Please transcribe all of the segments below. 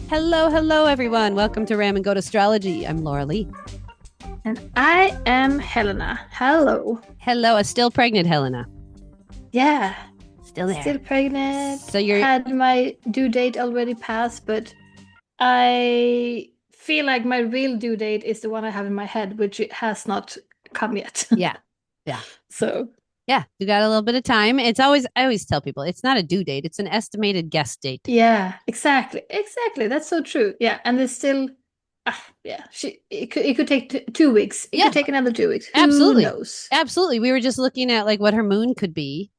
Hello, hello, everyone. Welcome to Ram Goat Astrology. I'm Laura Lee. And I am Helena. Hello. Hello, a still pregnant Helena. Yeah. Still there. Still pregnant. So you're had my due date already passed, but I feel like my real due date is the one I have in my head, which it has not come yet. Yeah. So yeah, you got a little bit of time. I always tell people it's not a due date, it's an estimated guess date. yeah, exactly. That's so true. Yeah, and there's still it could take 2 weeks. It could take another 2 weeks. Absolutely. Who knows? Absolutely. We were just looking at like what her moon could be,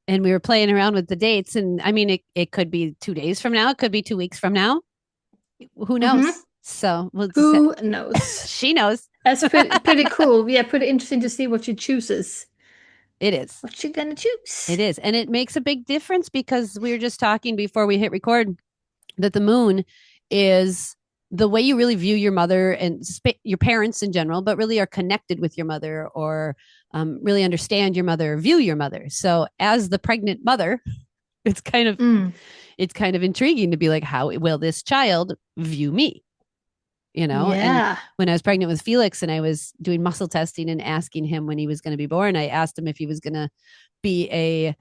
and we were playing around with the dates. And I mean, it could be 2 days from now. It could be 2 weeks from now. Who knows? Mm-hmm. So who knows? She knows. That's pretty cool. Yeah, pretty interesting to see what she chooses. It is. What you gonna choose? It is. And it makes a big difference because we were just talking before we hit record that the moon is the way you really view your mother and your parents in general, but really are connected with your mother or really understand your mother, or view your mother. So as the pregnant mother, it's kind of intriguing to be like, how will this child view me? You know, and when I was pregnant with Felix and I was doing muscle testing and asking him when he was going to be born, I asked him if he was going to be a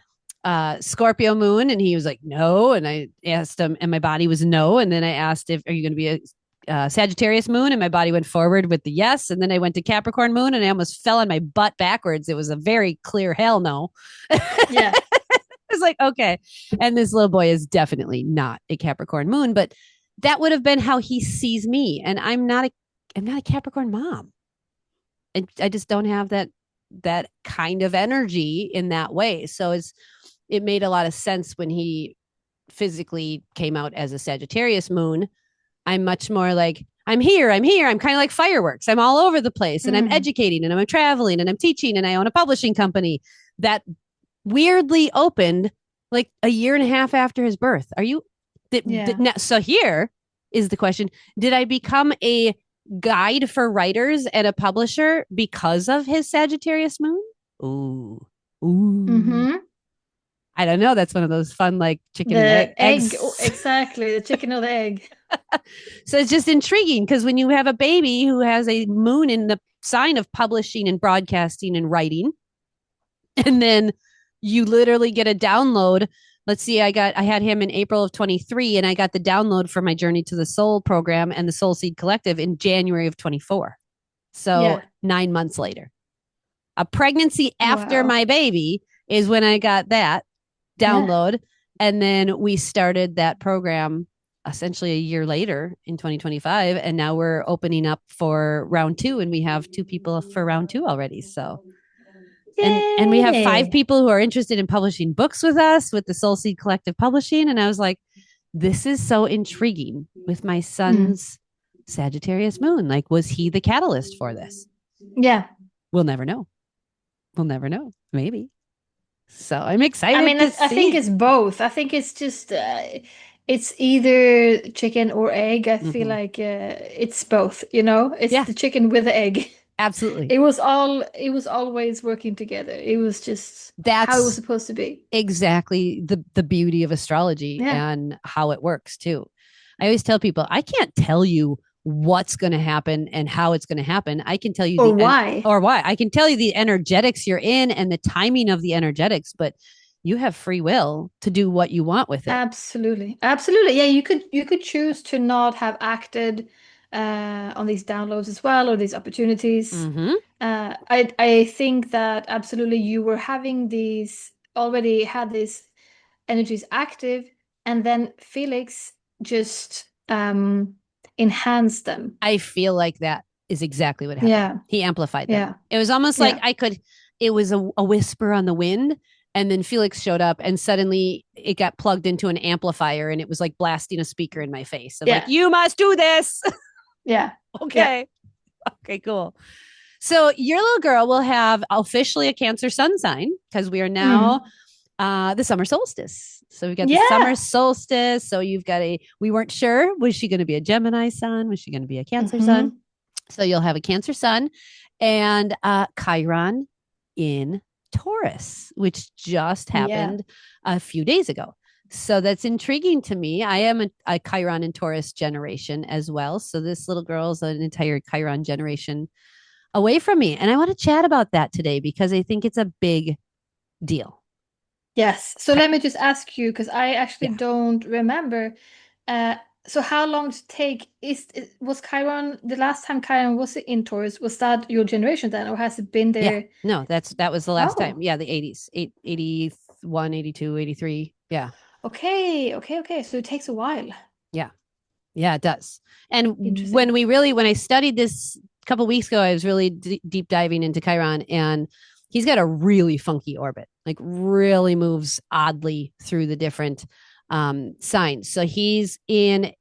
Scorpio moon, and he was like, no. And I asked him, and my body was no. And then I asked are you going to be a Sagittarius moon? And my body went forward with the yes. And then I went to Capricorn moon and I almost fell on my butt backwards. It was a very clear hell no. Yeah. It's like, okay. And this little boy is definitely not a Capricorn moon, but that would have been how he sees me. And I'm not a Capricorn mom. I just don't have that kind of energy in that way. So it made a lot of sense when he physically came out as a Sagittarius moon. I'm much more like, I'm here. I'm kind of like fireworks. I'm all over the place and I'm educating and I'm traveling and I'm teaching and I own a publishing company that weirdly opened like a year and a half after his birth. So here is the question. Did I become a guide for writers and a publisher because of his Sagittarius moon? Ooh. Mm-hmm. I don't know. That's one of those fun, like chicken and egg. Exactly. The chicken or the egg. So it's just intriguing because when you have a baby who has a moon in the sign of publishing and broadcasting and writing, and then you literally get a download. Let's see, I had him in April of 23, and I got the download for my Journey to the Soul program and the Soul Seed Collective in January of 24. So 9 months later. A pregnancy after my baby is when I got that download. Yeah. And then we started that program essentially a year later in 2025. And now we're opening up for round 2, and we have 2 people for round 2 already. So and we have 5 people who are interested in publishing books with us with the Soul Seed Collective Publishing. And I was like, this is so intriguing with my son's Sagittarius moon. Like, was he the catalyst for this? Yeah. We'll never know. Maybe. So I'm excited. I mean, I think it's both. I think it's just, it's either chicken or egg. I feel like it's both, it's the chicken with the egg. Absolutely. It was always working together. It was just how it was supposed to be. Exactly the beauty of astrology and how it works too. I always tell people, I can't tell you what's going to happen and how it's going to happen. I can tell you why. I can tell you the energetics you're in and the timing of the energetics, but you have free will to do what you want with it. Absolutely. Yeah, you could choose to not have acted on these downloads as well, or these opportunities. I think that absolutely you were already had these energies active, and then Felix just enhanced them. I feel like that is exactly what happened. Yeah. He amplified them. Yeah. It was almost like it was a whisper on the wind, and then Felix showed up and suddenly it got plugged into an amplifier and it was like blasting a speaker in my face. I'm like, you must do this. Yeah. Okay. Yeah. Okay, cool. So your little girl will have officially a Cancer sun sign because we are now the summer solstice. So we got the summer solstice. So you've got we weren't sure. Was she going to be a Gemini sun? Was she going to be a Cancer sun? So you'll have a Cancer sun and Chiron in Taurus, which just happened a few days ago. So that's intriguing to me. I am a Chiron and Taurus generation as well. So this little girl is an entire Chiron generation away from me. And I want to chat about that today because I think it's a big deal. Yes. So Okay. let me just ask you, because I actually Yeah. don't remember. Uh, so how long did it take? Was Chiron the last time Chiron was in Taurus? Was that your generation then, or has it been Yeah. there? No, that was the last time. Oh, Yeah, the 80s, 81, 82, 83. Yeah. okay. So it takes a while. Yeah. Yeah, it does. And Interesting. when I studied this a couple weeks ago, I was really deep diving into Chiron, and he's got a really funky orbit, like really moves oddly through the different signs. So he's in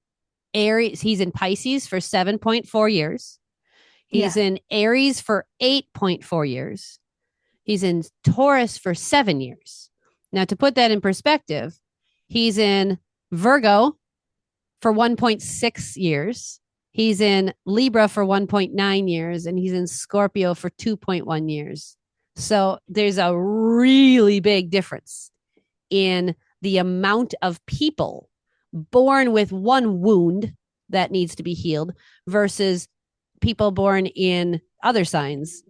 Aries, he's in Pisces for 7.4 years. He's Yeah. in Aries for 8.4 years. He's in Taurus for 7 years. Now, to put that in perspective, he's in Virgo for 1.6 years. He's in Libra for 1.9 years, and he's in Scorpio for 2.1 years. So there's a really big difference in the amount of people born with one wound that needs to be healed versus people born in other signs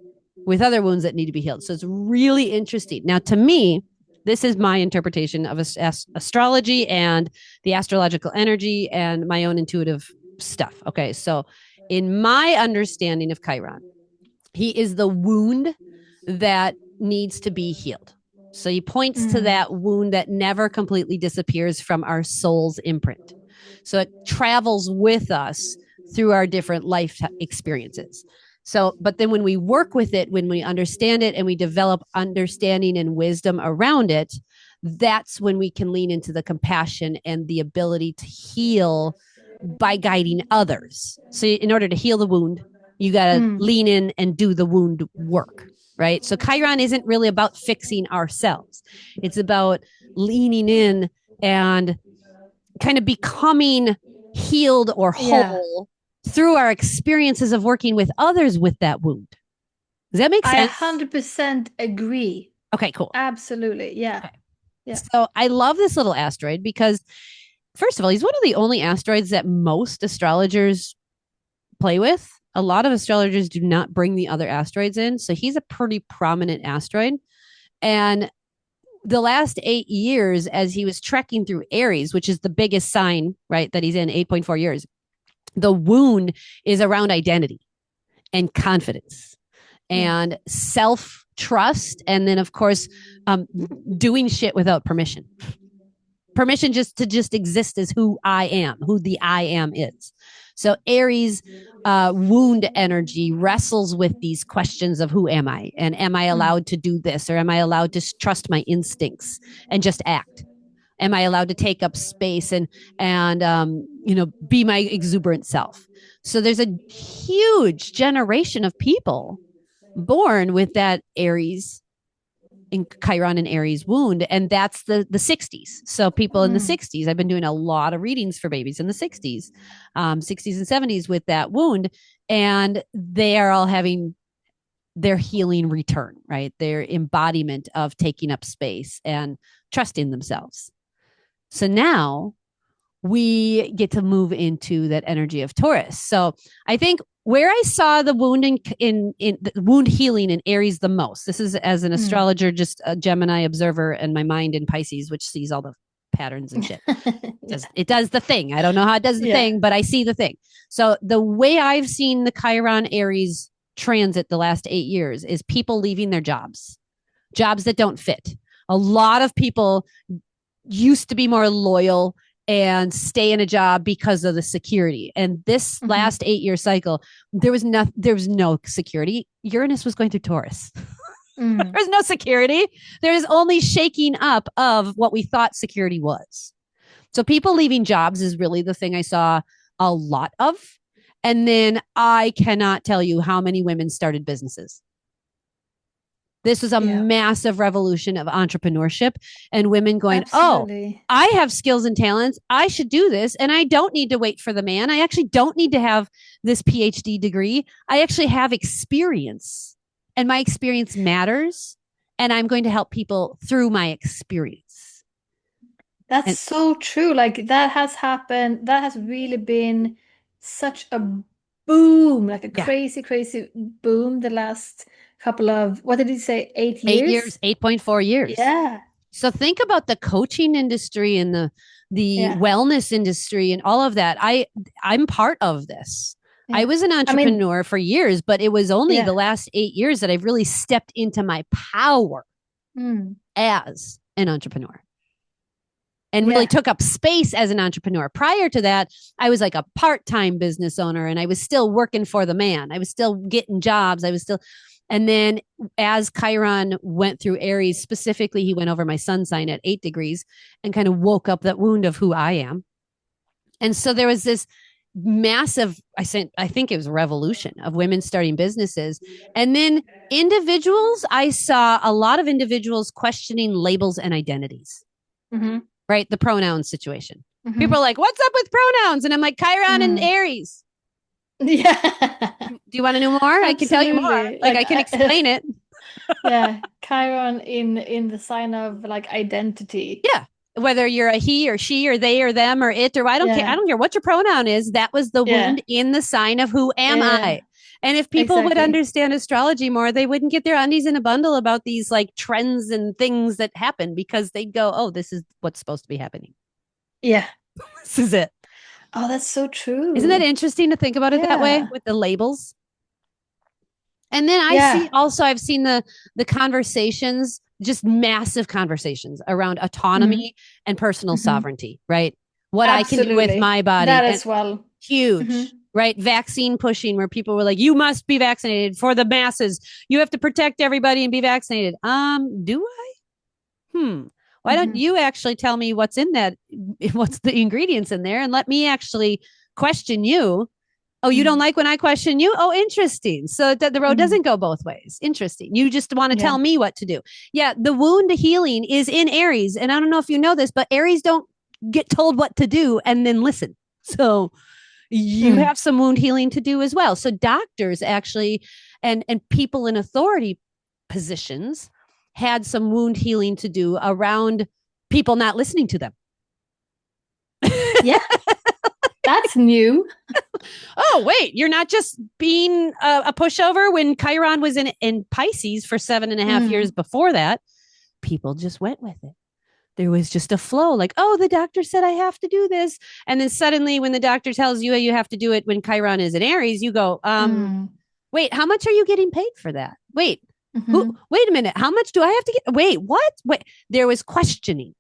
with other wounds that need to be healed. So it's really interesting. Now, to me, this is my interpretation of astrology and the astrological energy and my own intuitive stuff. Okay. So, in my understanding of Chiron, he is the wound that needs to be healed. So, he points to that wound that never completely disappears from our soul's imprint. So, it travels with us through our different life experiences. So, but then when we work with it, when we understand it and we develop understanding and wisdom around it, that's when we can lean into the compassion and the ability to heal by guiding others. So, in order to heal the wound, you got to lean in and do the wound work, right? So, Chiron isn't really about fixing ourselves, it's about leaning in and kind of becoming healed or whole through our experiences of working with others with that wound. Does that make sense? I 100% agree. Okay, cool. Absolutely. Yeah. Okay. Yeah. So I love this little asteroid because, first of all, he's one of the only asteroids that most astrologers play with. A lot of astrologers do not bring the other asteroids in. So he's a pretty prominent asteroid. And the last 8 years, as he was trekking through Aries, which is the biggest sign, right, that he's in 8.4 years, the wound is around identity and confidence and self trust. And then, of course, doing shit without permission. Permission just to exist as who I am, who the I am is. So Aries wound energy wrestles with these questions of who am I? And am I allowed to do this? Or am I allowed to trust my instincts and just act? Am I allowed to take up space and be my exuberant self? So there's a huge generation of people born with that Aries in Chiron and Aries wound, and that's the 60s. So people in the 60s, I've been doing a lot of readings for babies in the 60s, 60s and 70s with that wound, and they are all having their healing return, right? Their embodiment of taking up space and trusting themselves. So now we get to move into that energy of Taurus. So I think where I saw the wound in the wound healing in Aries the most, this is as an astrologer, just a Gemini observer, and my mind in Pisces, which sees all the patterns and shit. It does the thing. I don't know how it does the thing, but I see the thing. So the way I've seen the Chiron Aries transit the last 8 years is people leaving their jobs that don't fit. A lot of people used to be more loyal and stay in a job because of the security. And this last 8-year cycle, there was no security. Uranus was going through Taurus. There's no security. There's only shaking up of what we thought security was. So people leaving jobs is really the thing I saw a lot of. And then I cannot tell you how many women started businesses. This was a massive revolution of entrepreneurship and women going, Absolutely. Oh, I have skills and talents. I should do this. And I don't need to wait for the man. I actually don't need to have this PhD degree. I actually have experience and my experience matters. And I'm going to help people through my experience. That's And so true. Like that has happened. That has really been such a boom, like a yeah, crazy, crazy boom the last couple of, what did he say, 8 years? 8 years, 8.4 years. Yeah. So think about the coaching industry and the Yeah. wellness industry and all of that. I'm part of this. I Yeah. was an I mean, entrepreneur for years, but it was only the yeah. last 8 years that I've really stepped into my power Mm. as an entrepreneur and really Yeah. took up space as an entrepreneur. Prior to that, I was like a part-time business owner and I was still working for the man. I was still getting jobs. And then as Chiron went through Aries, specifically, he went over my sun sign at 8 degrees and kind of woke up that wound of who I am. And so there was this massive, I think it was a revolution of women starting businesses. And then individuals, I saw a lot of individuals questioning labels and identities, Mm-hmm. right? The pronoun situation. People Mm-hmm. are like, what's up with pronouns? And I'm like, Chiron and Mm. Aries. Yeah. Do you want to know more? I can tell you more. Absolutely. Like I can explain it. Yeah, Chiron in the sign of like identity. Yeah. Whether you're a he or she or they or them or it or I don't care. I Yeah. don't care what your pronoun is. That was the Yeah. wound in the sign of who am Yeah. I? And if people would Exactly. understand astrology more, they wouldn't get their undies in a bundle about these like trends and things that happen because they'd go, oh, this is what's supposed to be happening. Yeah. This is it. Oh, that's so Isn't that true. interesting to think about it that way Yeah. with the labels? And then Yeah. I've seen the conversations, just massive conversations around Hmm. autonomy and personal Hmm. sovereignty, right? What I can do with Absolutely. my body That and as well. Hmm. huge, right? Vaccine pushing where people were like, you must be vaccinated for the masses. You have to protect everybody and be vaccinated. Do I? Why don't Hmm. you actually tell me what's in that? What's the ingredients in there? And let me actually question you. Oh, you don't Hmm. like when I question you? Oh, interesting. So that the road Hmm. doesn't go both ways. Interesting. You just want to Yeah. tell me what to do. Yeah, the wound healing is in Aries. And I don't know if you know this, but Aries don't get told what to do and then listen. So you Mm. have some wound healing to do as well. So doctors actually and people in authority positions had some wound healing to do around people not listening to them. Yeah. That's new. Oh, wait, you're not just being a pushover when Chiron was in Pisces for 7.5 years Mm. before that. People just went with it. There was just a flow like, oh, the doctor said I have to do this. And then suddenly when the doctor tells you you have to do it when Chiron is in Aries, you go, Mm. wait, how much are you getting paid for that? Hmm. Wait a minute. How much do I have to get? Wait, what? Wait, there was questioning.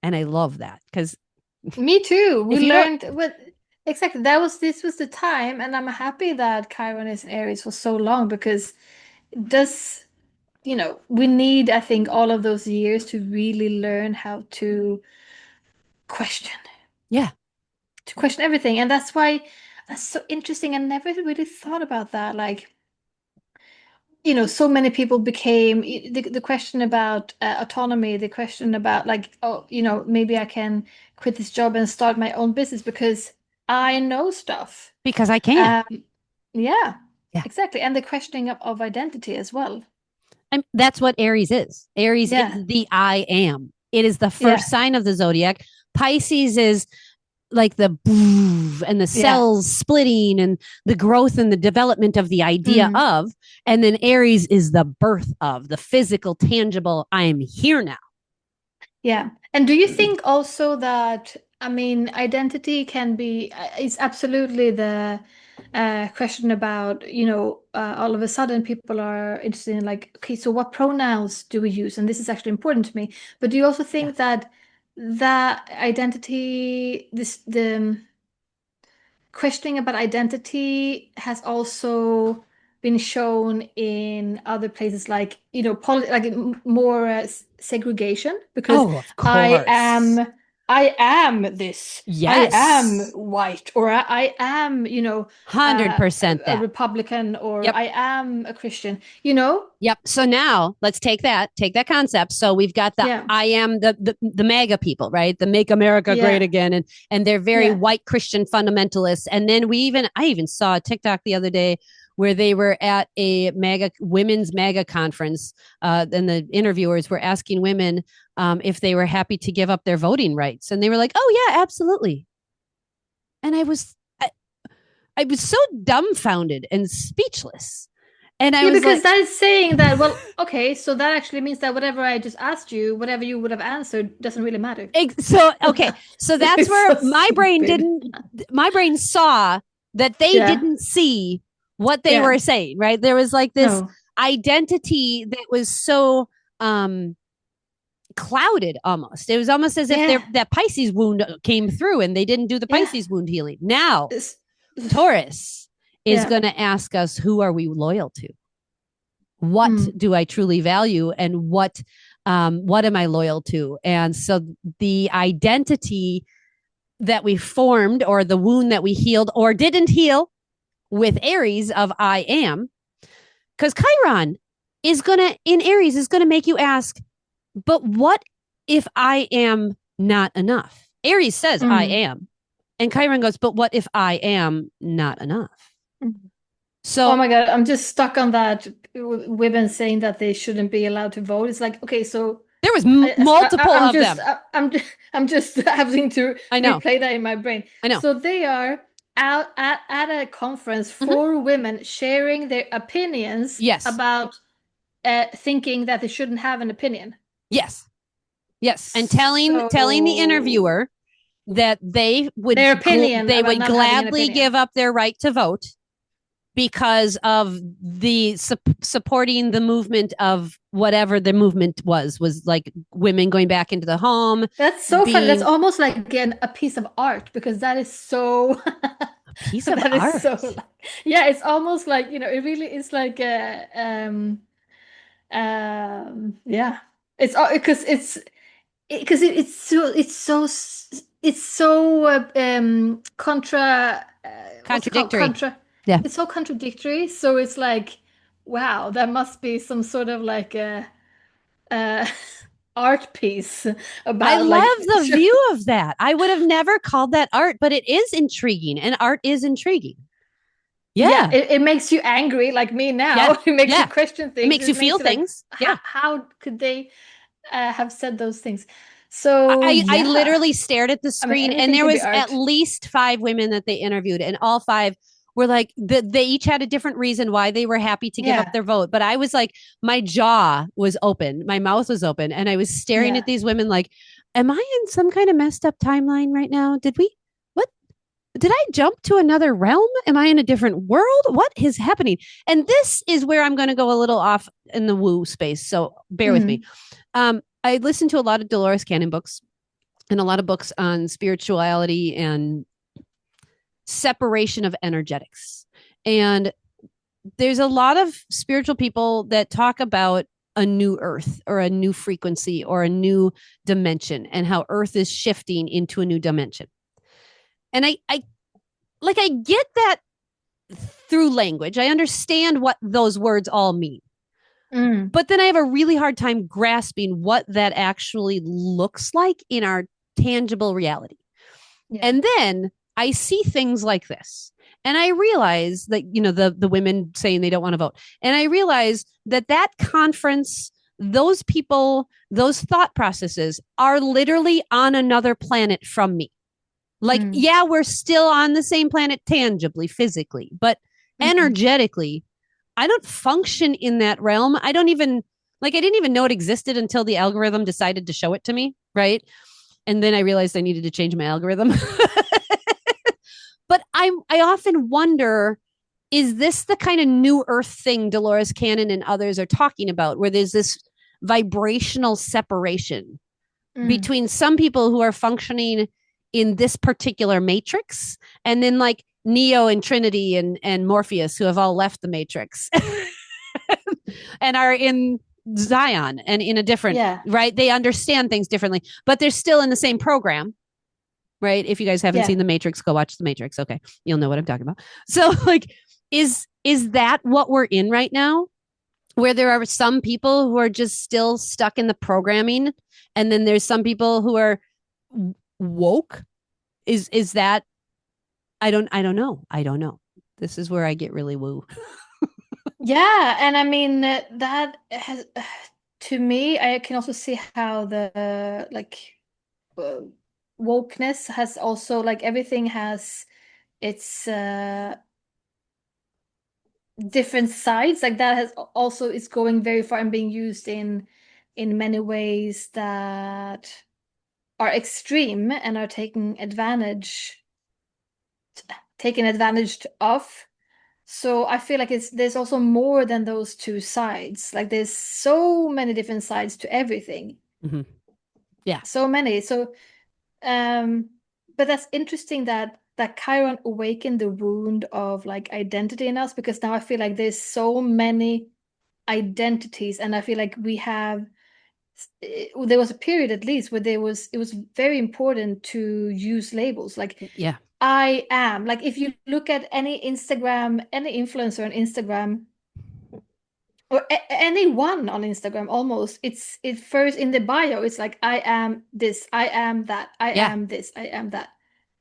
And I love that because Me too. We if you don't, learned what exactly that was this was the time, and I'm happy that Chiron is in Aries for so long because does we need, I think, all of those years to really learn how question yeah. to question everything. And that's why that's so interesting. I never really thought about that. Like, so many people became the question about autonomy, the question about like, oh, maybe I can quit this job and start my own business because I know stuff. Because I can. Um, yeah, Yeah. exactly. And the questioning of identity as well. That's what Aries is. Aries is Yeah, the I am. It is the yeah, first sign of the zodiac. Pisces is like the and the yeah. cells splitting and the growth and the development of the idea Mm. of. And then Aries is the birth of the physical, tangible, I'm here now. Yeah. And do you think also that, I mean, identity can be, it's absolutely the question about, all of a sudden people are interested in like, okay, so what pronouns do we use? And this is actually important to me. But do you also Yeah. think that identity, the questioning about identity has also been shown in other places like like more segregation because Oh, of I course. am I am this, I am Yes. white, or I am a 100% a that. Republican, or Yep. I am a Christian, you know. Yep. So now let's take that concept. So we've got the Yeah, I am the MAGA people, right? The Make America Great yeah, Again, and they're very yeah. white Christian fundamentalists. And then I even saw a TikTok the other day where they were at a women's MAGA conference, and the interviewers were asking women if they were happy to give up their voting rights, and they were like, "Oh yeah, absolutely." And I was so dumbfounded and speechless. And I was because like, that is saying that, well, okay, so that actually means that whatever I just asked you, whatever you would have answered, doesn't really matter. so okay, so that's It's where so my brain stupid. my brain saw that they Yeah. didn't see what they Yeah. were saying, right? There was like this No. identity that was so clouded almost. It was almost as if Yeah. that Pisces wound came through and they didn't do the Yeah. Pisces wound healing. Now, It's, Taurus is yeah. going to ask us, who are we loyal to? What Mm. do I truly value, and what am I loyal to? And so the identity that we formed, or the wound that we healed or didn't heal with Aries of I am, because Chiron is gonna in Aries is gonna make you ask, but what if I am not enough? Aries says I am, and Chiron goes, but what if I am not enough? So, oh my God, I'm just stuck on that. Women saying that they shouldn't be allowed to vote. It's like, okay, so there was multiple I'm of just, them. I'm just having to I know. replay that in my brain. I know. So they are out at a conference for women sharing their opinions Yes. about thinking that they shouldn't have an opinion. Yes. Yes. And telling the interviewer that they would their opinion gladly give up their right to vote because of the supporting the movement of whatever the movement was like women going back into the home. That's so fun. That's almost like, again, a piece of art, because that is so a piece of that art. Is so, yeah, it's almost like, it really is like yeah, it's because it's so contradictory. Yeah, it's so contradictory. So it's like, wow, that must be some sort of like a art piece about. I love the view of that. I would have never called that art, but it is intriguing, and art is intriguing. Yeah, it makes you angry, like me now. Yeah. It makes you question things. It makes you feel things. Like, yeah. How could they have said those things? So I literally stared at the screen, and there was at least 5 women that they interviewed, and all 5 were like, they each had a different reason why they were happy to give up their vote. But I was like, my jaw was open, my mouth was open, and I was staring at these women like, am I in some kind of messed up timeline right now? Did I jump to another realm? Am I in a different world? What is happening? And this is where I'm going to go a little off in the woo space. So bear with me. I listened to a lot of Dolores Cannon books and a lot of books on spirituality and separation of energetics. And there's a lot of spiritual people that talk about a new earth or a new frequency or a new dimension, and how earth is shifting into a new dimension. And I get that through language. I understand what those words all mean. But then I have a really hard time grasping what that actually looks like in our tangible reality. Yeah. And then I see things like this, and I realize that, the women saying they don't want to vote. And I realize that conference, those people, those thought processes are literally on another planet from me. Like, yeah, we're still on the same planet tangibly, physically, but energetically, I don't function in that realm. I didn't even know it existed until the algorithm decided to show it to me. Right. And then I realized I needed to change my algorithm. But I often wonder, is this the kind of new earth thing Dolores Cannon and others are talking about, where there's this vibrational separation between some people who are functioning in this particular matrix, and then like Neo and Trinity and Morpheus, who have all left the matrix and are in Zion and in a different, right? They understand things differently, but they're still in the same program, right? If you guys haven't seen The Matrix, go watch The Matrix. Okay. You'll know what I'm talking about. So like, is that what we're in right now? Where there are some people who are just still stuck in the programming, and then there's some people who are woke? Is that, I don't know. This is where I get really woo. Yeah, and I mean that has to me, I can also see how the uh, wokeness has also like everything has its different sides. Like that has also is going very far and being used in many ways that are extreme and are taken advantage of. So I feel like there's also more than those two sides. Like there's so many different sides to everything. Mm-hmm. Yeah. So many. So um but that's interesting that Chiron awakened the wound of like identity in us, because now I feel like there's so many identities, and I feel like there was a period at least where it was very important to use labels like Yeah. I am. Like if you look at any influencer on Instagram, or anyone on Instagram, almost, it first in the bio, it's like I am this, I am that, I Yeah. am this, I am that.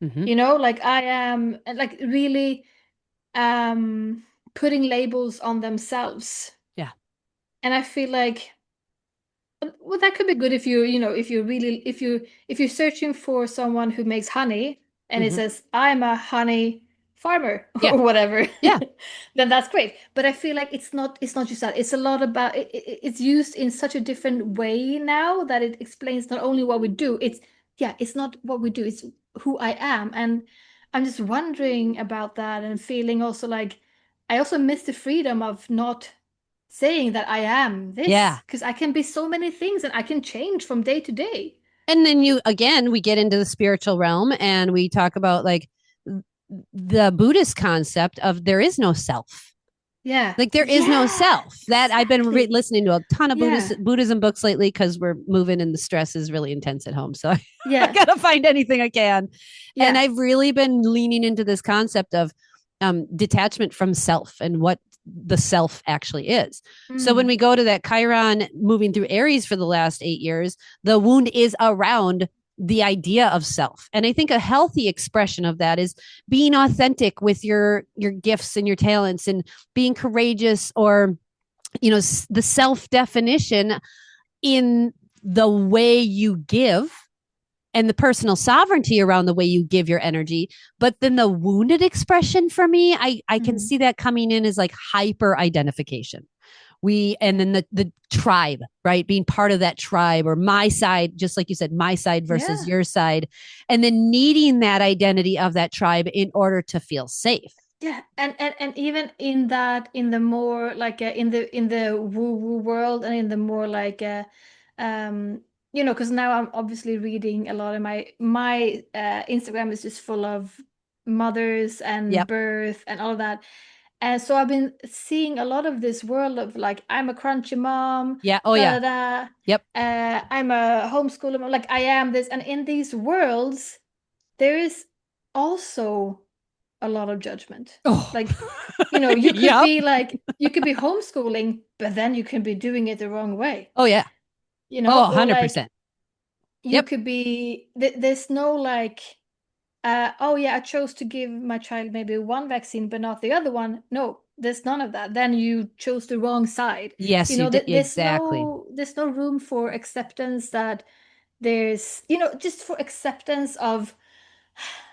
Mm-hmm. Like I am, like really um putting labels on themselves. Yeah. And I feel like, well, that could be good if if you really, if you're searching for someone who makes honey and it Mm-hmm. says, I'm a honey farmer Yeah. or whatever, Yeah. then that's great. But I feel like it's not just that. It's a lot about it's used in such a different way now that it explains not only what we do, it's not what we do, it's who I am. And I'm just wondering about that and feeling also like I also miss the freedom of not saying that I am Yeah. this, because I can be so many things and I can change from day to day. And then we get into the spiritual realm and we talk about like the Buddhist concept of there is no self. Yeah. Like there is no Yeah, self. That I've been exactly. listening to a ton of Yeah. Buddhism books lately because we're moving and the stress is really intense at home. So I Yeah. gotta find anything I can. And Yeah. I've really been leaning into this concept of detachment from self and what the self actually is. So when Mm. we go to that Chiron moving through Aries for the last 8 years, the wound is around the idea of self. And I think a healthy expression of that is being authentic with your gifts and your talents and being courageous, or the self definition in the way you give and the personal sovereignty around the way you give your energy. But then the wounded expression for me, I can Mm. see that coming in as like hyper identification. And then the tribe, right? Being part of that tribe, or my side, just like you said, my side versus Yeah. your side. And then needing that identity of that tribe in order to feel safe. Yeah. And even in that, in the more like in the woo woo world, and in the more like um because now I'm obviously reading a lot of my Instagram is just full of mothers and Yep. birth and all of that. And so I've been seeing a lot of this world of like, I'm a crunchy mom, Yeah. Oh, da yeah. da da. Yep. I'm a homeschooler mom, like I am this. And in these worlds, there is also a lot of judgment. Oh, Like, yep. you could be homeschooling, but then you can be doing it the wrong way, Oh, yeah. Oh, or like 100%. you Yep. could be, there's no like, oh yeah, I chose to give my child maybe one vaccine, but not the other one. No, there's none of that. Then you chose the wrong side. Yes, you did. Exactly. There's no room for acceptance that there's, just for acceptance of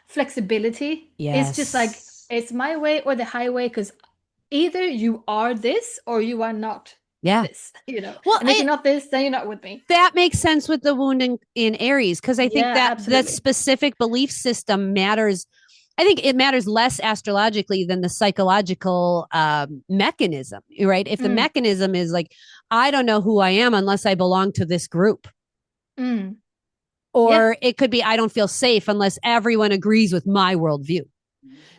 flexibility. It's just like, Yes. it's my way or the highway, because either you are this or you are not Yeah. this, Well, And if you're not this, then you're not with me. that makes sense with the wound in Aries, because I think Yeah, that absolutely. specific belief system matters. I think it matters less astrologically than the psychological mechanism, right? If the Mm, mechanism is like, I don't know who I am unless I belong to this group, mm. Yeah, or it could be, I don't feel safe unless everyone agrees with my worldview.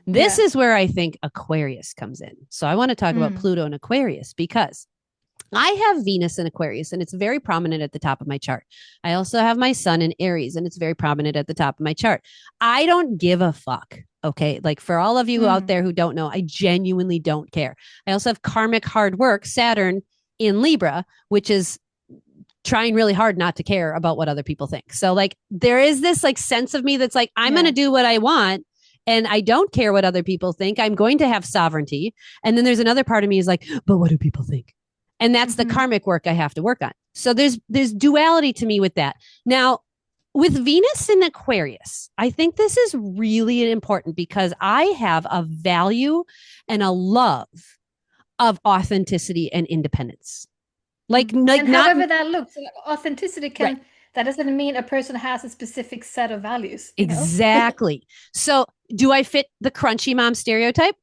This yeah. is where I think Aquarius comes in. So I want to talk about Mm, Pluto and Aquarius because I have Venus in Aquarius and it's very prominent at the top of my chart. I also have my sun in Aries and it's very prominent at the top of my chart. I don't give a fuck. Okay. Like for all of you out mm. there who don't know, I genuinely don't care. I also have karmic hard work, Saturn in Libra, which is trying really hard not to care about what other people think. So like there is this like sense of me that's like, I'm going to Yeah. do what I want. And I don't care what other people think. I'm going to have sovereignty. And then there's another part of me is like, but what do people think? And that's the karmic work I have to work on. So there's duality to me with that. Now, with Venus in Aquarius, I think this is really important because I have a value and a love of authenticity and independence. Like and not however that looks, authenticity can that doesn't mean a person has a specific set of values. Exactly. So do I fit the crunchy mom stereotype?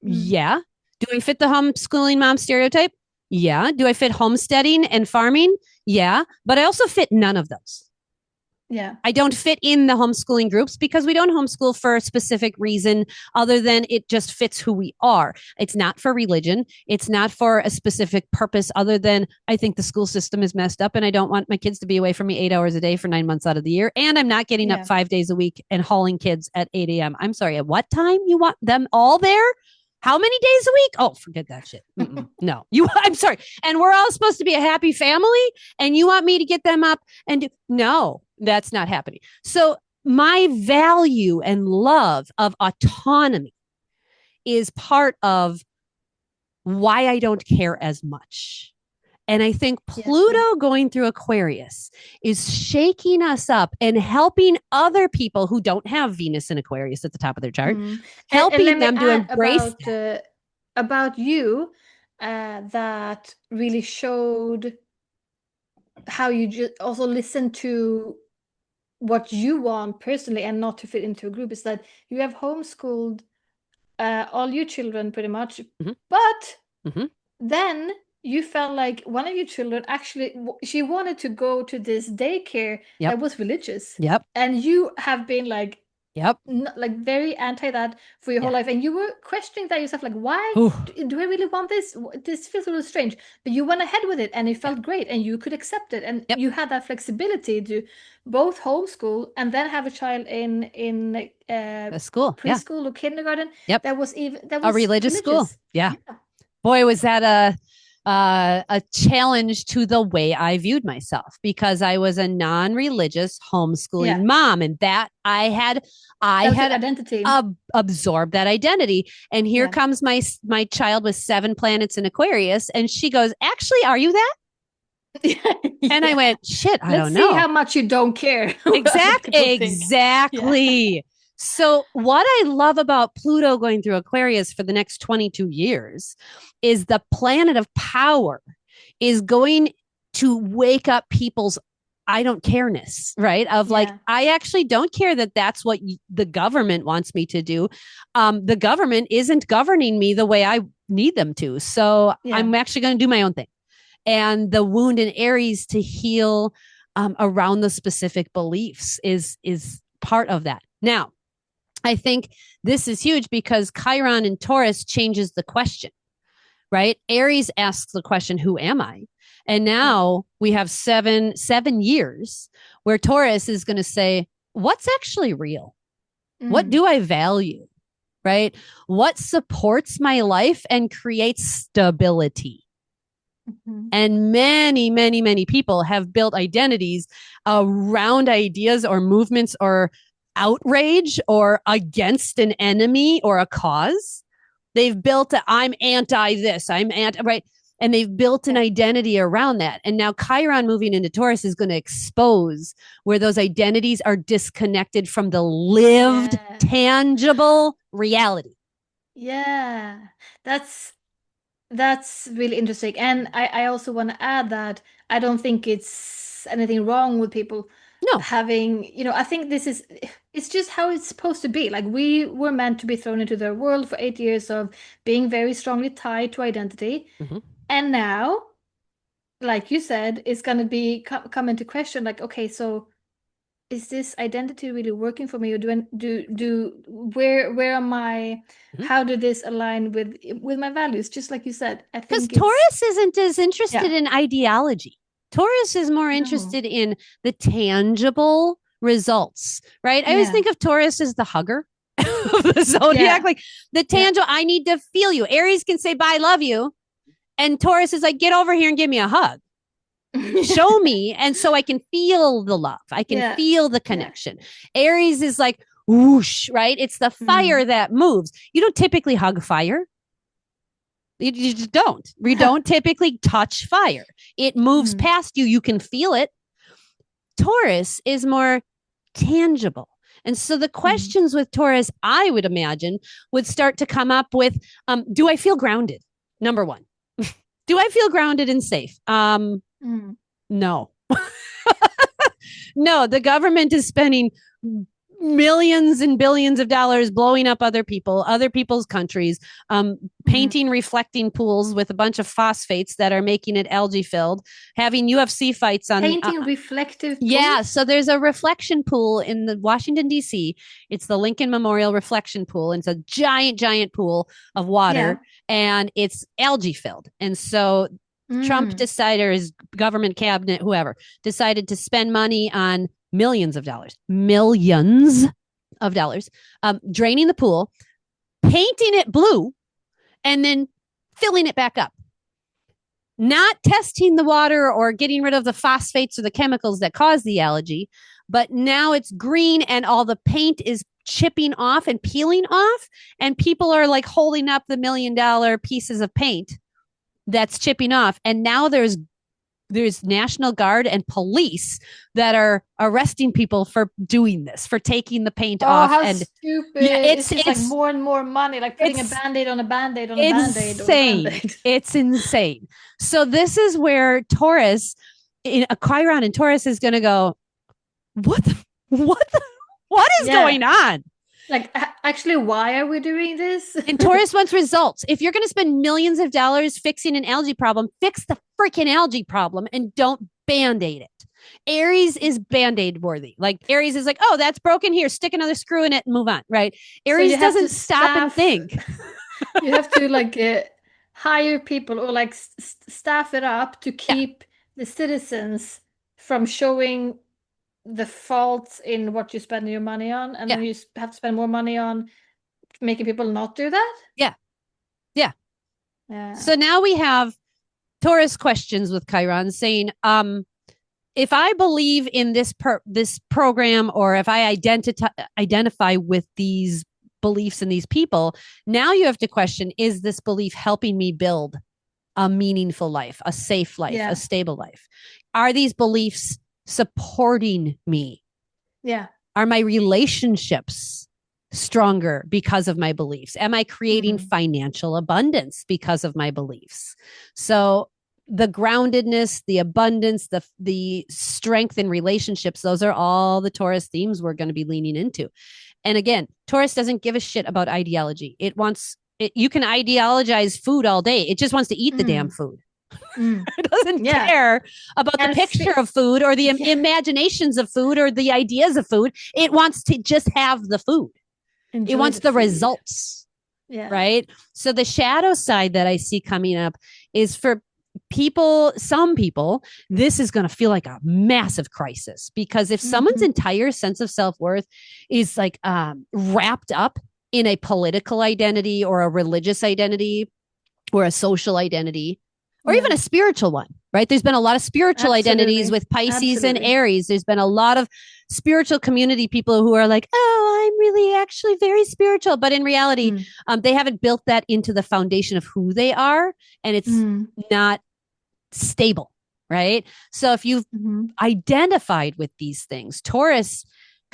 Yeah. Do I fit the homeschooling mom stereotype? Yeah. Do I fit homesteading and farming? Yeah. But I also fit none of those. Yeah. I don't fit in the homeschooling groups because we don't homeschool for a specific reason other than it just fits who we are. It's not for religion. It's not for a specific purpose other than I think the school system is messed up and I don't want my kids to be away from me 8 hours a day for 9 months out of the year. And I'm not getting up 5 days a week and hauling kids at 8 a.m. I'm sorry, at what time you want them all there? How many days a week? Oh, forget that shit. No, I'm sorry. And we're all supposed to be a happy family and you want me to get them up and no, that's not happening. So my value and love of autonomy is part of why I don't care as much. And I think Pluto going through Aquarius is shaking us up and helping other people who don't have Venus in Aquarius at the top of their chart, helping them to embrace about you that really showed how you just also listen to what you want personally and not to fit into a group. Is that you have homeschooled all your children pretty much, but then you felt like one of your children actually she wanted to go to this daycare that was religious. And you have been like like very anti that for your whole life, and you were questioning that yourself, like, why do I really want this? This feels a little strange, but you went ahead with it and it felt great and you could accept it, and you had that flexibility to both homeschool and then have a child in a school, preschool or kindergarten that was a religious school. Boy, was that a challenge to the way I viewed myself because I was a non-religious homeschooling mom, and that I had identity. Absorbed that identity. And here comes my child with 7 planets in Aquarius, and she goes, "Actually, are you that?" And I went, "Shit, I don't know." Let's see how much you don't care. Exactly. So what I love about Pluto going through Aquarius for the next 22 years is the planet of power is going to wake up people's I don't care-ness, right? Of like, I actually don't care that that's what the government wants me to do. The government isn't governing me the way I need them to. So I'm actually going to do my own thing. And the wound in Aries to heal around the specific beliefs is part of that. Now, I think this is huge because Chiron in Taurus changes the question, right? Aries asks the question, who am I? And now we have seven years where Taurus is going to say, what's actually real? What do I value? Right? What supports my life and creates stability? And many, many, many people have built identities around ideas or movements or outrage or against an enemy or a cause. They've built I'm anti this, I'm anti, right? And they've built an identity around that. And now Chiron moving into Taurus is going to expose where those identities are disconnected from the lived, tangible reality. Yeah, that's really interesting. And I also want to add that I don't think it's anything wrong with people having, I think it's just how it's supposed to be. Like, we were meant to be thrown into the world for 8 years of being very strongly tied to identity. And now, like you said, it's going to be come into question, like, okay, so is this identity really working for me, or where am I? How did this align with my values? Just like you said, I think because Taurus isn't as interested in ideology. Taurus is more interested in the tangible results, right? I always think of Taurus as the hugger of the zodiac, like the tangible. I need to feel you. Aries can say bye, love you, and Taurus is like, get over here and give me a hug. Show me, and so I can feel the love. I can feel the connection. Aries is like, whoosh, right? It's the fire that moves. You don't typically hug fire. You just don't. We don't typically touch fire. It moves past you. You can feel it. Taurus is more tangible. And so the questions with Taurus, I would imagine, would start to come up with, do I feel grounded? Number one. Do I feel grounded and safe? No. No, the government is spending millions and billions of dollars blowing up other people's countries, painting reflecting pools with a bunch of phosphates that are making it algae filled, having UFC fights on painting reflective pools? Yeah, so there's a reflection pool in the Washington DC. It's the Lincoln Memorial Reflection Pool, and it's a giant pool of water, and it's algae filled. And so Trump decided, or his government cabinet, whoever, decided to spend money on millions of dollars, draining the pool, painting it blue, and then filling it back up. Not testing the water or getting rid of the phosphates or the chemicals that cause the algae, but now it's green and all the paint is chipping off and peeling off, and people are like holding up the $1 million pieces of paint that's chipping off. And now there's National Guard and police that are arresting people for doing this, for taking the paint off. How and stupid. Yeah, it's like more and more money, like putting a Band-Aid on a Band-Aid on a Band-Aid. Insane. It's insane. So this is where Taurus, a Chiron in Taurus, is going to go, what is going on? Like, actually, why are we doing this? And Taurus wants results. If you're going to spend millions of dollars fixing an algae problem, fix the freaking algae problem and don't Band-Aid it. Aries is Band-Aid worthy. Like Aries is like, oh, that's broken here. Stick another screw in it and move on. Right. Aries doesn't stop and think. You have to like hire people or like staff it up to keep the citizens from showing the faults in what you spend your money on, and then you have to spend more money on making people not do that. Yeah. So now we have Taurus questions with Chiron saying, if I believe in this program, or if I identify with these beliefs and these people, now you have to question, is this belief helping me build a meaningful life, a safe life, a stable life? Are these beliefs supporting me? Are my relationships stronger because of my beliefs? Am I creating financial abundance because of my beliefs? So the groundedness, the abundance, the strength in relationships, those are all the Taurus themes we're going to be leaning into. And again, Taurus doesn't give a shit about ideology. You can ideologize food all day. It just wants to eat the damn food. It doesn't care about the picture of food or the imaginations of food or the ideas of food. It wants to just have the food. It wants the results. Right. So the shadow side that I see coming up is for some people, this is going to feel like a massive crisis, because if someone's entire sense of self-worth is like wrapped up in a political identity or a religious identity or a social identity, or even a spiritual one, right? There's been a lot of spiritual identities with Pisces and Aries. There's been a lot of spiritual community people who are like, oh, I'm really actually very spiritual. But in reality, they haven't built that into the foundation of who they are. And it's not stable, right? So if you've identified with these things, Taurus,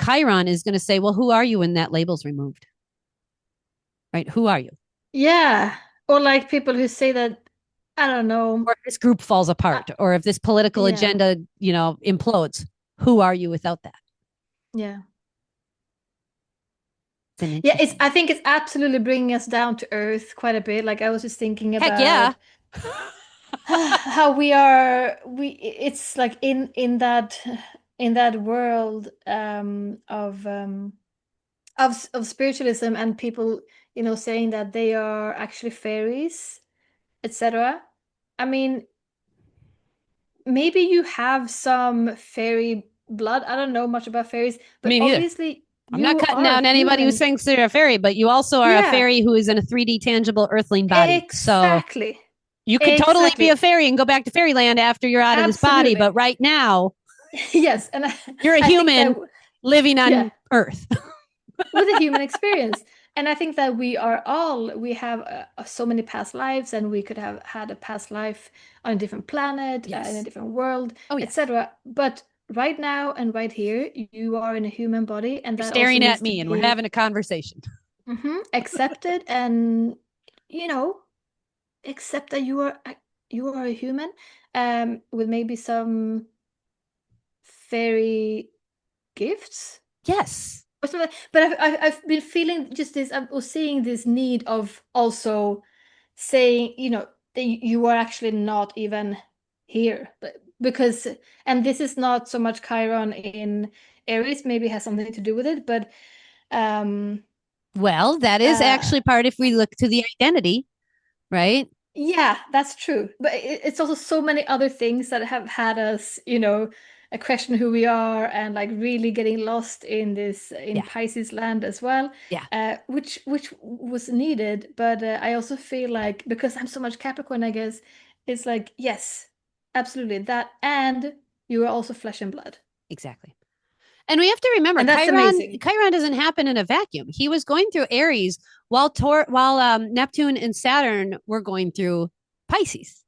Chiron is going to say, well, who are you when that label's removed? Right? Who are you? Yeah. Or like people who say that, I don't know. Or if this group falls apart, or if this political agenda, implodes, who are you without that? Yeah. I think it's absolutely bringing us down to earth quite a bit. Like I was just thinking about how it's like in that world of spiritualism, and people, saying that they are actually fairies, etc. I mean, maybe you have some fairy blood. I don't know much about fairies, but obviously I'm not cutting down anybody who thinks they're a fairy, but you also are a fairy who is in a 3D tangible earthling body. Exactly. So you could totally be a fairy and go back to fairyland after you're out of this body, but right now, yes, and you're a human living on Earth. with a human experience. And I think that we have so many past lives, and we could have had a past life on a different planet, Yes. in a different world, Oh, yeah. etc. But right now and right here, you are in a human body, and You're that staring also at needs me to and we're be having a conversation. accepted, and you know, accept that you are a human, with maybe some fairy gifts. Yes. Or something. But I've been feeling just this, I was seeing this need of also saying, that you are actually not even here. Because, and this is not so much Chiron in Aries, maybe has something to do with it, but well, that is actually part if we look to the identity, right? yeah, that's true. But it's also so many other things that have had us, a question who we are, and like really getting lost in this in Pisces land as well. Yeah. Which was needed. But I also feel like, because I'm so much Capricorn, I guess, it's like, yes, absolutely that. And you are also flesh and blood. Exactly. And we have to remember, And that's amazing. Chiron doesn't happen in a vacuum. He was going through Aries while Neptune and Saturn were going through Pisces.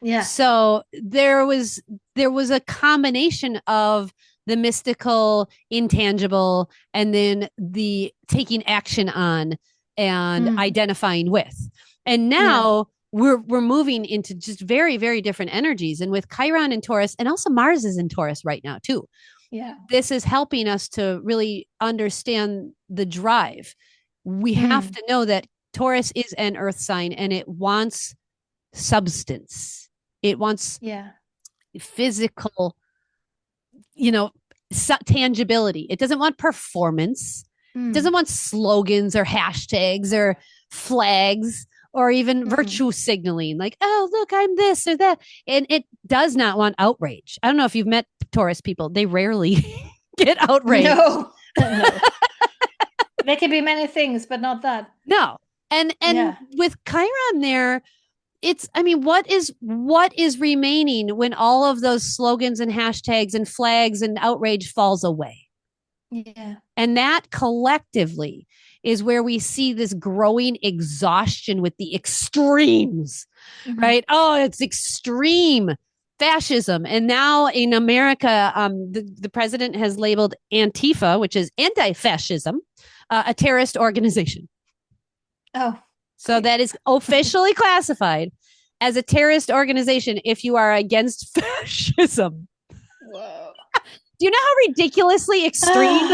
Yeah. So there was a combination of the mystical, intangible, and then the taking action on and identifying with. And now we're moving into just very, very different energies. And with Chiron in Taurus, and also Mars is in Taurus right now too. Yeah. This is helping us to really understand the drive. We have to know that Taurus is an earth sign, and it wants substance. It wants physical, tangibility. It doesn't want performance. It doesn't want slogans or hashtags or flags or even virtue signaling, like, oh, look, I'm this or that. And it does not want outrage. I don't know if you've met Taurus people. They rarely get outraged. No. They can be many things, but not that. No. And with Chiron there, what is remaining when all of those slogans and hashtags and flags and outrage falls away? Yeah. And that collectively is where we see this growing exhaustion with the extremes, right? Oh, it's extreme fascism. And now in America, the president has labeled Antifa, which is anti-fascism, a terrorist organization. Oh. So that is officially classified as a terrorist organization if you are against fascism. Whoa. Do you know how ridiculously extreme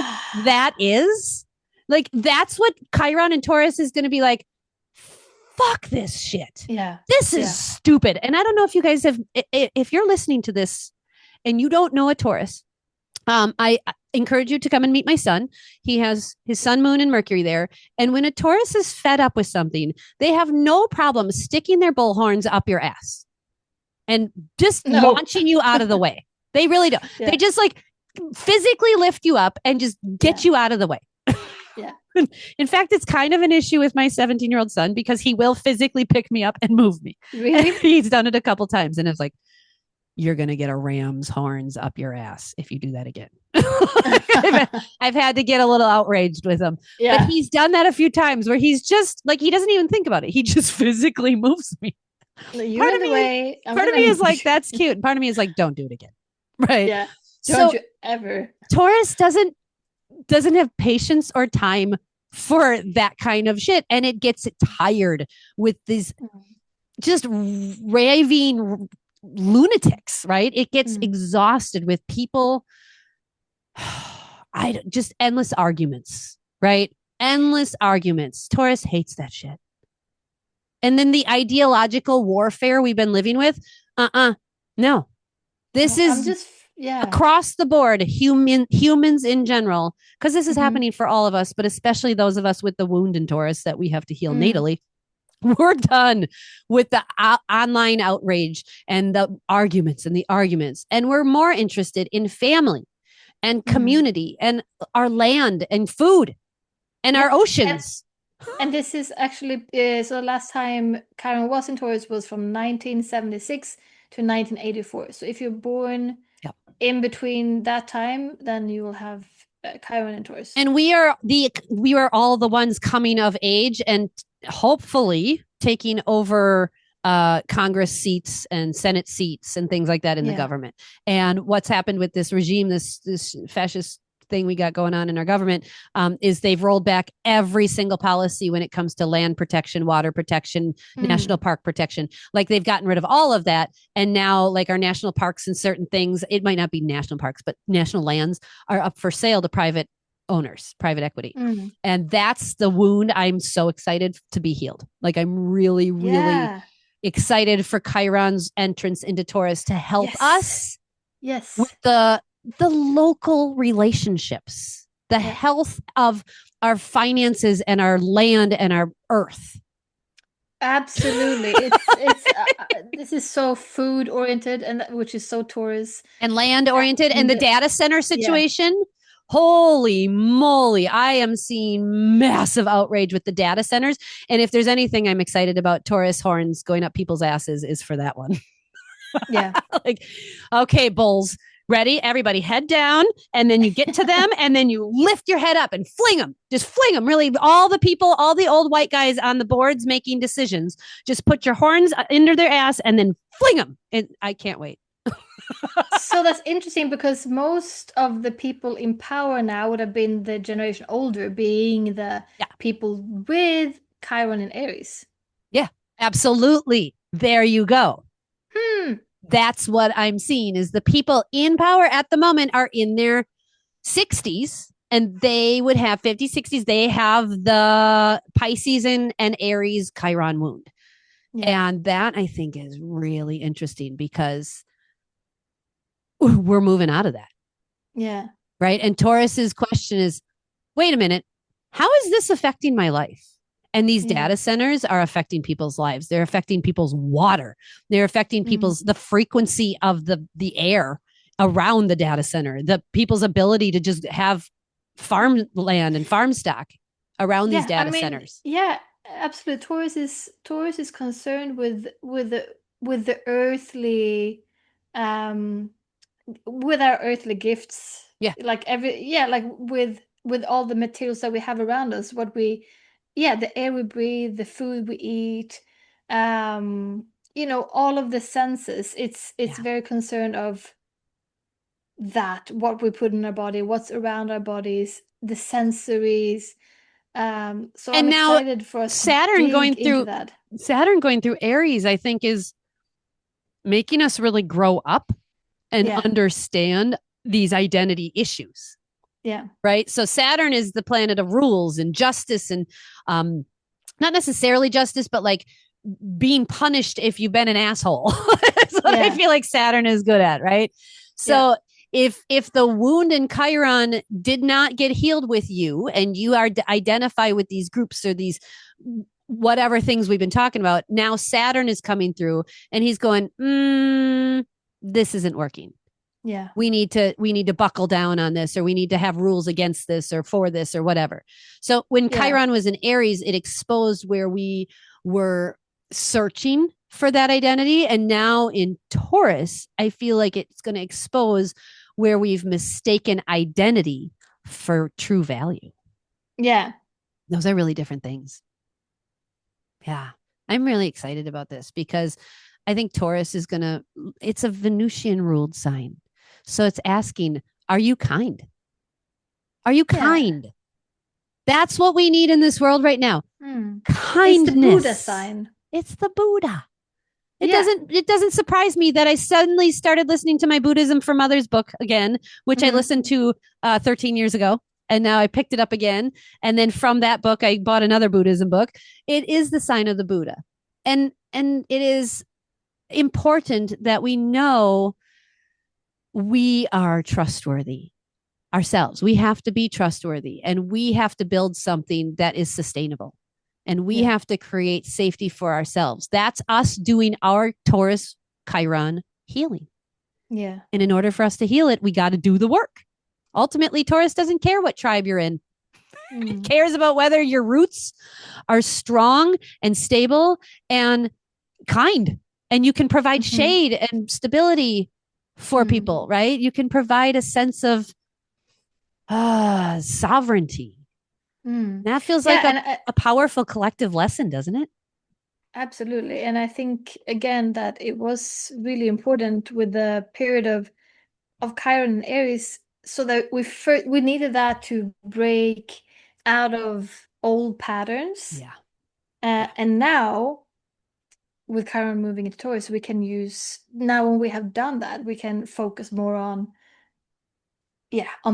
that is? Like, that's what Chiron and Taurus is going to be like. Fuck this shit. Yeah. This is stupid. And I don't know if you guys if you're listening to this and you don't know a Taurus, I encourage you to come and meet my son. He has his sun, moon, and Mercury there. And when a Taurus is fed up with something, they have no problem sticking their bullhorns up your ass and just launching you out of the way. They really don't. Yeah. They just like physically lift you up and just get you out of the way. Yeah. In fact, it's kind of an issue with my 17-year-old son because he will physically pick me up and move me. Really? He's done it a couple times, and it's like, you're going to get a ram's horns up your ass if you do that again. I've had to get a little outraged with him. Yeah. But he's done that a few times where he's just like, he doesn't even think about it. He just physically moves me. Part of me is like, that's cute. And part of me is like, don't do it again. Right. Yeah. Don't you ever. Taurus doesn't have patience or time for that kind of shit. And it gets tired with these just raving lunatics, right? It gets exhausted with people. Just endless arguments, right? Endless arguments. Taurus hates that shit. And then the ideological warfare we've been living with, no. This is across the board, humans in general, because this is happening for all of us, but especially those of us with the wound in Taurus that we have to heal natally. We're done with the online outrage and the arguments. And we're more interested in family and community and our land and food and our oceans. And this is actually, so last time Chiron was in Taurus was from 1976 to 1984. So if you're born in between that time, then you will have Chiron and Taurus. And we are all the ones coming of age and hopefully taking over Congress seats and Senate seats and things like that in the government. And what's happened with this regime, this fascist thing we got going on in our government, is they've rolled back every single policy when it comes to land protection, water protection, national park protection. Like they've gotten rid of all of that. And now like our national parks and certain things, it might not be national parks, but national lands are up for sale to private owners, private equity. And that's the wound I'm so excited to be healed. Like I'm really, really excited for Chiron's entrance into Taurus to help us with the local relationships, the health of our finances and our land and our earth. Absolutely. It's this is so food oriented, and which is so Taurus, and land oriented, and the data center situation. Holy moly, I am seeing massive outrage with the data centers. And if there's anything I'm excited about, Taurus horns going up people's asses is for that one. Like, okay, bulls, ready? Everybody head down, and then you get to them, and then you lift your head up and fling them. Just fling them. Really, all the people, all the old white guys on the boards making decisions, just put your horns into their ass and then fling them. And I can't wait. So that's interesting, because most of the people in power now would have been the generation older, being the people with Chiron and Aries. Yeah, absolutely. There you go. That's what I'm seeing is the people in power at the moment are in their 60s, and they would have 50s, 60s. They have the Pisces and Aries Chiron wound. And that I think is really interesting because we're moving out of that. Yeah. Right. And Taurus's question is, wait a minute, how is this affecting my life? And these data centers are affecting people's lives. They're affecting people's water. They're affecting people's, the frequency of the air around the data center, the people's ability to just have farmland and farm stock around these data centers. Yeah, absolutely. Taurus is concerned with the earthly, with our earthly gifts. Like with all the materials that we have around us, the air we breathe, the food we eat, all of the senses. It's very concerned of that, what we put in our body, what's around our bodies, the sensories. So I'm excited for us Saturn going through Aries, I think, is making us really grow up and understand these identity issues. Yeah. Right. So Saturn is the planet of rules and justice, and not necessarily justice, but like being punished if you've been an asshole. That's what I feel like Saturn is good at. Right. So if the wound in Chiron did not get healed with you, and you are identify with these groups or these whatever things we've been talking about, now Saturn is coming through and he's going, this isn't working. Yeah. We need to buckle down on this, or we need to have rules against this or for this or whatever. So when Chiron was in Aries, it exposed where we were searching for that identity. And now in Taurus, I feel like it's going to expose where we've mistaken identity for true value. Yeah. Those are really different things. Yeah. I'm really excited about this because I think Taurus is it's a Venusian ruled sign. So it's asking, are you kind? Are you kind? That's what we need in this world right now. Kindness. It's the Buddha sign. It's the Buddha. It doesn't surprise me that I suddenly started listening to my Buddhism for Mothers book again, which I listened to 13 years ago. And now I picked it up again. And then from that book, I bought another Buddhism book. It is the sign of the Buddha. And it is important that we know we are trustworthy ourselves. We have to be trustworthy, and we have to build something that is sustainable, and we have to create safety for ourselves. That's us doing our Taurus Chiron healing. Yeah. And in order for us to heal it, we got to do the work. Ultimately, Taurus doesn't care what tribe you're in. It cares about whether your roots are strong and stable and kind, and you can provide shade and stability for people, right? You can provide a sense of sovereignty. That feels like a powerful collective lesson, doesn't it? Absolutely. And I think, again, that it was really important with the period of Chiron and Aries, so that we needed that to break out of old patterns. Yeah. And now, with Chiron moving into Taurus, we can now when we have done that, we can focus more on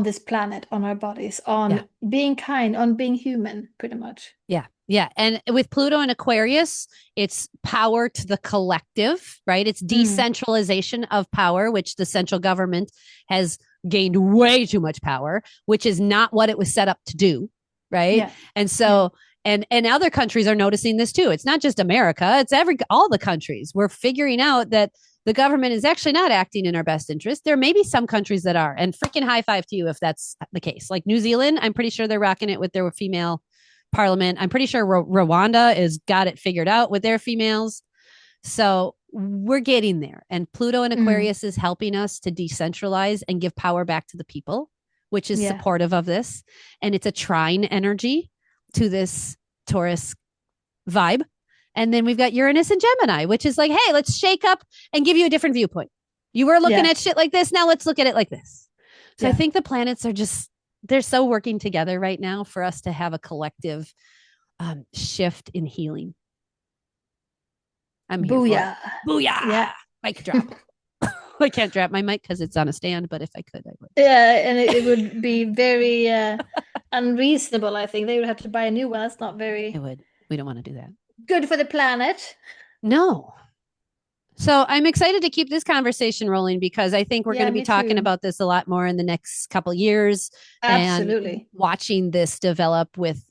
this planet, on our bodies, on being kind, on being human, pretty much. Yeah. Yeah. And with Pluto and Aquarius, it's power to the collective, right? It's decentralization of power, which the central government has gained way too much power, which is not what it was set up to do. Right. Yeah. And so, and other countries are noticing this too. It's not just America. It's all the countries. We're figuring out that the government is actually not acting in our best interest. There may be some countries that are, and freaking high five to you if that's the case. Like New Zealand, I'm pretty sure they're rocking it with their female parliament. I'm pretty sure Rwanda has got it figured out with their females. So we're getting there. And Pluto and Aquarius is helping us to decentralize and give power back to the people, which is supportive of this. And it's a trine energy to this Taurus vibe. And then we've got Uranus and Gemini, which is like, hey, let's shake up and give you a different viewpoint. You were looking at shit like this. Now let's look at it like this. So I think the planets are they're so working together right now for us to have a collective shift in healing. I'm here. Booyah. Booyah. Yeah. Mic drop. I can't drop my mic because it's on a stand, but if I could, I would. Yeah, and it would be very unreasonable, I think. They would have to buy a new one. That's not very... It would. We don't want to do that. Good for the planet. No. So I'm excited to keep this conversation rolling because I think we're going to be talking about this a lot more in the next couple years. Absolutely. And watching this develop with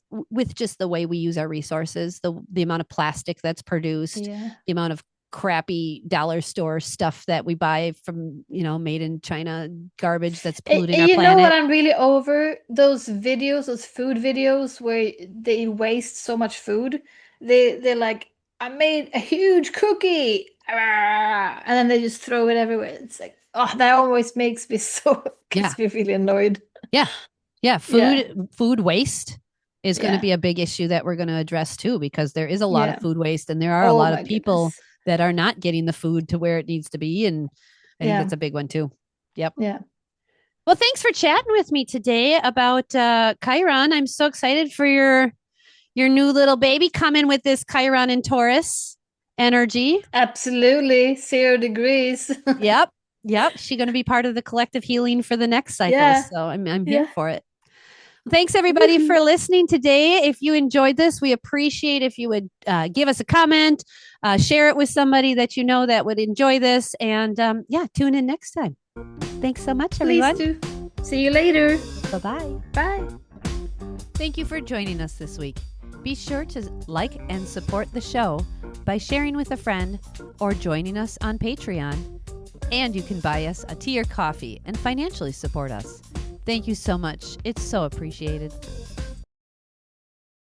just the way we use our resources, the amount of plastic that's produced, the amount of crappy dollar store stuff that we buy from, made in China, garbage that's polluting our planet. You know what I'm really over? Those videos, those food videos where they waste so much food. They're like, I made a huge cookie, and then they just throw it everywhere. It's like, oh, that always makes me really annoyed. Yeah. Food waste is going to be a big issue that we're going to address too, because there is a lot of food waste, and there are a lot of people that are not getting the food to where it needs to be, and I think that's a big one too. Yep. Yeah. Well, thanks for chatting with me today about Chiron. I'm so excited for your new little baby coming with this Chiron and Taurus energy. Absolutely. 0 degrees. Yep. She's going to be part of the collective healing for the next cycle. Yeah. So I'm here for it. Thanks everybody for listening today. If you enjoyed this, we appreciate if you would give us a comment, share it with somebody that you know that would enjoy this, and tune in next time. Thanks so much, everyone. Please do. See you later. Bye-bye. Bye. Thank you for joining us this week. Be sure to like and support the show by sharing with a friend or joining us on Patreon. And you can buy us a tea or coffee and financially support us. Thank you so much. It's so appreciated.